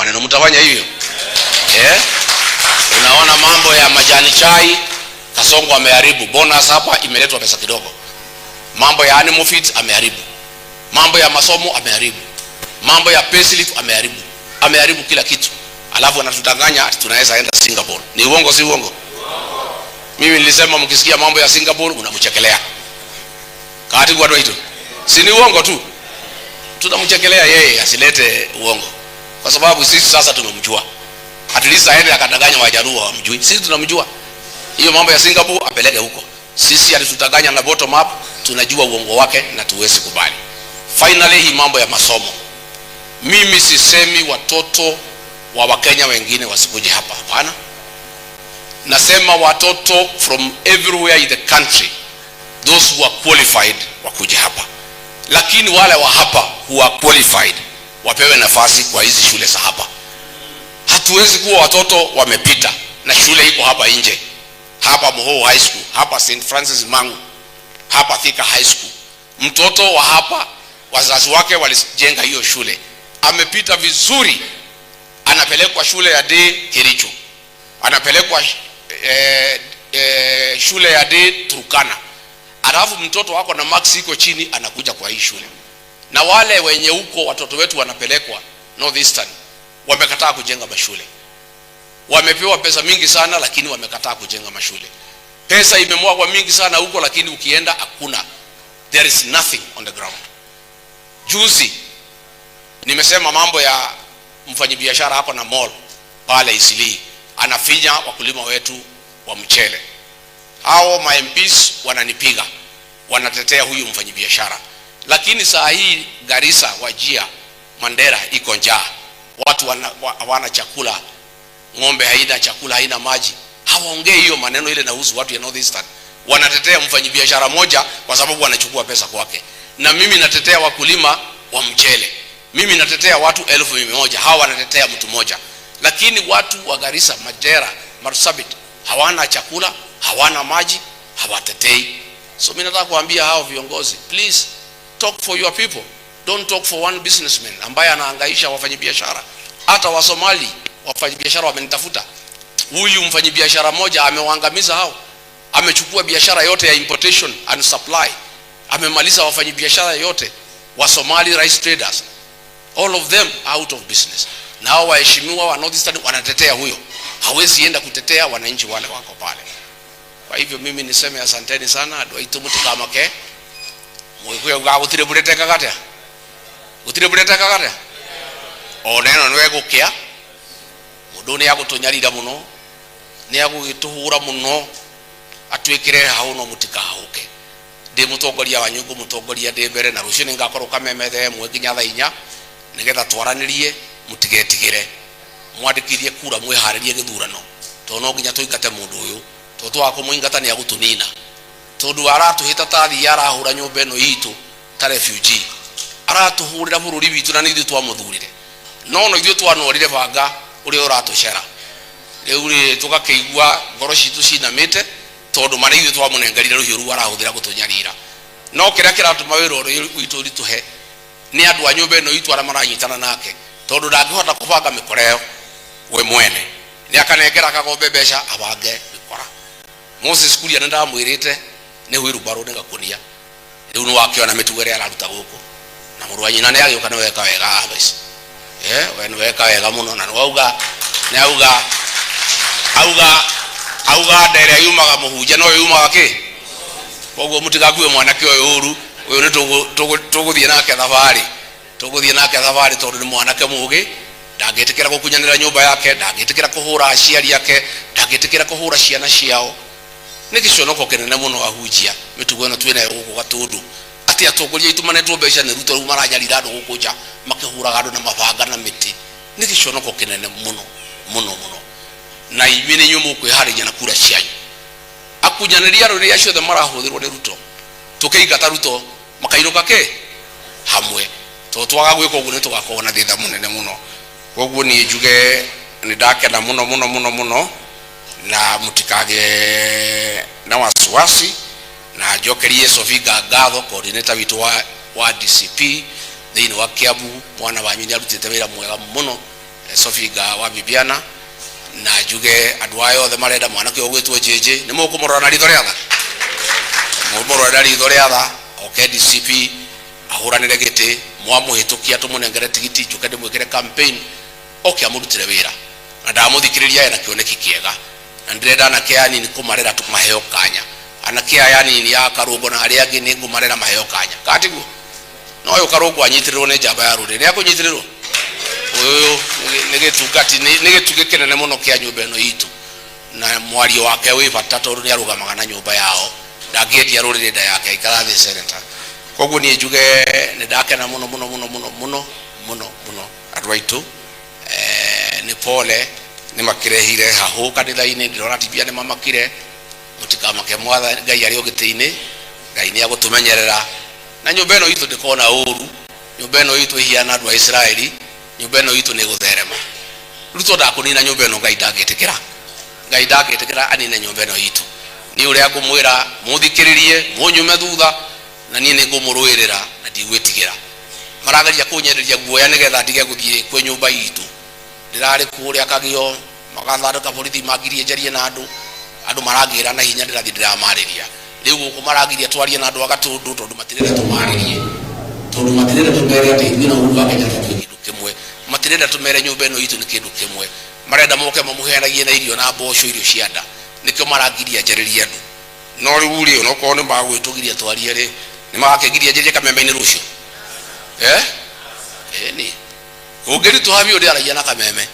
maneno, mtafanya hivyo? Unaona mambo ya majani chai, Kasongo ameharibu. Bonus hapa imeletwa pesa kidogo. Mambo ya animal feeds ameharibu. Mambo ya masomo ameharibu. Mambo ya payslip ameharibu. Ameharibu kila kitu. Alafu anatudanganya ati tunaweza enda Singapore. Ni uongo si uongo? Mimi nilisema mkisikia mambo ya Singapore unamchekelea. Kati kwa hiyo. Si ni uongo tu. Tunamchekelea yeye asilete uongo. Kwa sababu sisi sasa tumemjua. At least aende akadanganya Wajaluo wamjui. Sisi tunamjua. Hiyo mambo ya Singapore apeleke huko. Sisi alitutanganya na bottom up, tunajua uongo wake na tuwezi kubali. Finally, hii mambo ya masomo. Mimi sisemi watoto wa Wakenya wengine wasikuje hapa. Hapana. Nasema watoto from everywhere in the country, those who are qualified wakuje hapa. Lakini wale wa hapa who are qualified wapewe nafasi kwa hizi shule za hapa. Hatuwezi kuwa watoto wamepita na shule iko hapa nje. Hapa Moho High School, hapa St. Francis Mangu, hapa Thika High School. Mtoto wa hapa wazazi wake walijenga hiyo shule. Amepita vizuri, anapelekwa shule ya day Kericho. Anapelekwa shule ya day Turkana. Alafu mtoto wako na max iko chini anakuja kwa hii shule. Na wale wenye huko watoto wetu wanapelekwa Northeastern wamekataa kujenga mashule. Wamepewa pesa mingi sana lakini wamekataa kujenga mashule. Pesa imemwagwa mingi sana huko lakini ukienda hakuna. There is nothing on the ground. Juzi nimesema mambo ya mfanyabiashara hapa na mall pale Isili anafinya wakulima wetu wa mchele. Hao ma MPs wananipiga, wanatetea huyu mfanyabiashara. Lakini saa hii Garissa, Wajia, Mandera iko njaa. Watu hawana chakula. Ng'ombe haina chakula, haina maji. Hawaongei hiyo maneno ile inahusu watu ya Northeastern. Wanatetea mfanyabiashara moja kwa sababu wanachukua pesa kwake. Na mimi natetea wakulima wa mchele. Mimi natetea watu 1,100. Hawa wanatetea mtu mmoja. Lakini watu wa Garissa, Mandera, Marsabit hawana chakula, hawana maji, hawatetei. So mimi nataka kuambia hao viongozi, please talk for your people. Don't talk for one businessman ambaye anahangaisha wafanyabiashara. Hata wa Somali wafanyabiashara wamenitafuta. Huyu mfanyabiashara mmoja amewaangamiza hao. Amechukua biashara yote ya importation and supply. Amemaliza wafanyabiashara yote wa Somali rice traders. All of them out of business. Na hao waheshimiwa wa Northeastern wanatetea huyo. Hawezi enda kutetea wananchi wale wako pale. Kwa hivyo mimi niseme asanteni sana. Ndio mutikamake. Mwikuye gutire bureteka gate. Gutire bureteka gate. Oneno nwe gukia. Mundu ni agutunyarira muno. Ni agugituhura muno. Atwikire hau no mutikahuke. Ndi mutongoria wa nyungu, mutongoria ndi mbere na rucio ningakorwo kamemethe mwe nginya thaa 4 nigetha twaranirie mutigetigire. Mwandikithie kura mwiharirie githurano. To no nginya tuingate mundu uyu. To twakumuingata ni agutunina. Tondu aratuhita tathi arahura nyumba eno itu ta refugee. Aratuhurira bururi witu na nithu twamuthurire. No ithu twanorire banga uri uratucera. Riu tugakeigua ngoro citu cinamite tondu mara ithu twamunengerire ruhiu ru arahuthira gutunyarira. No kira kiratuma wira uri witu rituhe ni andu a nyumba eno itu ara maranyitana nake tondu ndangihota kubanga mikoreo we mwene. Ni akanengera kagombe mbeca abange mikora. Moses Kuria nenda mwirite ne wiru baro ngakunia. Riu no wakiona mitugere araruta guku. Na muru anyina ne agioka ne weka wega abis. We no weka wega muno na wauga ne auga ndere yumaga muhunja no yumaga ki. Koguo mutigakue mwanake oyu uru uyu ni tuguthie nake thabari. Tuguthie nake thabari tondu ni mwanake mugi. Ndagetikira gukunyanira nyumba yake, ndagetikira kuhura aciari yake, ndagetikira kuhura ciana ciao. Ni giconoko kinene muno ahunjia mitugo eno twina guku Gatundu ati atongoria itu manetwo mbeca ne ruto ru maranyarira andu guku nja makihuraga andu na mabanga na miti. Ni giconoko kinene muno na imini nyumu kwiharinya na kura cianyu akunyaniria ruri acio the marahuthirwo ni ruto tukeigata ruto makairuka ke hamwe to twaga gwiko uguo ni tugakona thitha munene muno. Koguo ni njuge ni ndakena muno na mutikage na wasiwasi na jokerie Sofiga Ngatho coordinator witu wa DCP thiini wa Kiambu mwana wanyu ni arutite wira mwega muno Sofiga wa Bibiana na juge adwayo the marenda mwanake ogwetwo jeje ni mukumurora na ritho riatha mumurora na ritho riatha okay DCP ahuranire giti mwamuhitukia tumunengere tigiti juke ndimwikire campaign okay amurutire wira na ndamuthikiriria na kioneki kiega na ndirenda na kiani ni kumarera tumaheo kanya anakia yani ni ya Karungu na ari angi ni ngumarera maheo kanya katiguo no yo Karungu anyitirirwo ni njamba ya ruri ni akunyitirirwo uyu nigetugati nigetuge kinene muno kia nyumba ino itu na mwario wake wi bata tondu ni arugamaga na nyumba yao ndangiedia rurire nda yake ikara thi senator koguo ni njuge ni ndakena muno muno muno muno muno muno muno adwaitu ni pole ni makirehire hahu kanitha-ini ndirona tibia ni mamakire mutikamake mwatha Ngai ari ogitiini Ngai ni agutumenyerera na nyumba ino itu ndikona uru nyumba ino itu ihiana andu a Israeli nyumba ino itu ni gutherema ruto ndakunina nyumba ino Ngai ndagitikira anine nyumba ino itu ni uria ngumwira muthikiririe munyume thutha na ni ngumurwirira na ndigwitigira maragaria kunyenderia guoya nigetha ndige guthie kwe nyumba itu ndirari kuria kagio magathanduka borithi magirie njarie na andu maragira na hinya ndirathi ndiramariria riu guku maragiria twarie na andu agatundu tondu matirenda tumaririe tondu matirenda tumere ati ngina uruga Kenya kindu kimwe matirenda tumere nyumba ino itu ni kindu kimwe marenda moke mamuheanagie na irio na mboco irio cianda nikio maragiria njaririe andu no riu ri no ko ni magwitugiria twarie ri ni magakegiria njarie Kameme-ini rucio ni ungeri tuhavi uri aragia na Kameme